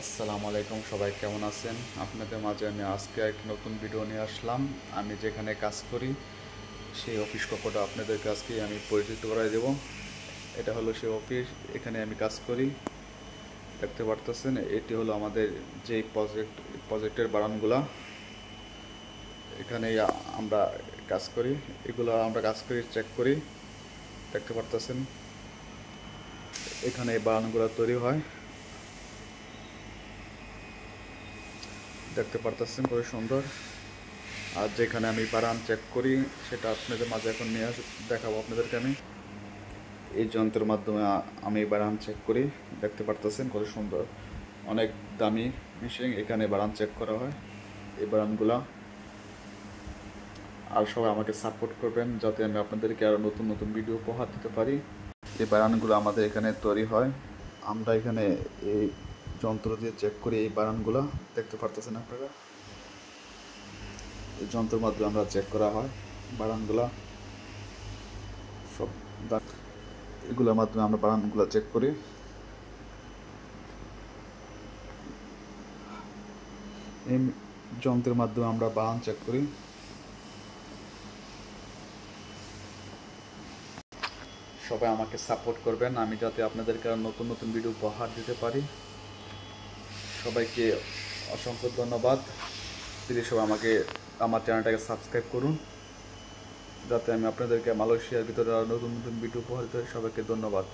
আসসালামু আলাইকুম, সবাই কেমন আছেন? আপনাদের মাঝে আমি আজকে এক নতুন ভিডিও নিয়ে আসলাম। আমি যেখানে কাজ করি সেই অফিস কক্ষটা আপনাদেরকে আজকে আমি পরিচিত করাই দেব। এটা হলো সেই অফিস, এখানে আমি কাজ করি। দেখতে পারতেছেন, এটি হলো আমাদের যেই প্রজেক্টের বানানগুলা। এখানে আমরা কাজ করি, এগুলো আমরা কাজ করি, চেক করি। দেখতে পারতেছেন, এখানে এই বানানগুলো তৈরি হয়। দেখতে পারতেছেন কত সুন্দর। আর যেখানে আমি বানান চেক করি সেটা আপনাদের মাঝে এখন নিয়ে দেখাবো আপনাদেরকে। আমি এই যন্ত্রের মাধ্যমে আমি বানান চেক করি। দেখতে পারতেছেন কত সুন্দর, অনেক দামি মেশিন, এখানে বানান চেক করা হয় এই বানানগুলা। আর সবাই আমাকে সাপোর্ট করবেন যাতে আমি আপনাদেরকে আরও নতুন নতুন ভিডিও উপহার দিতে পারি। এই বানানগুলো আমাদের এখানে তৈরি হয়, আমরা এখানে এই যন্ত্র দিয়ে চেক করি এই বানানগুলো। দেখতে পারতেছেন আপনারা, এই যন্ত্রের মাধ্যমে আমরা চেক করা হয় বানানগুলা সব। এগুলোর মাধ্যমে আমরা বানানগুলো চেক করি। এই যন্ত্রের মাধ্যমে আমরা বানান চেক করি। সবাই আমাকে সাপোর্ট করবেন আমি যাতে আপনাদেরকে নতুন নতুন ভিডিও উপহার দিতে পারি। সবাইকে অসংখ্য ধন্যবাদ। প্লিজ সবাই আমাকে আমার চ্যানেলটাকে সাবস্ক্রাইব করুন যাতে আমি আপনাদেরকে মালয়েশিয়ার ভিতরে নতুন নতুন ভিডিও উপহার দিতে পারি। সবাইকে ধন্যবাদ।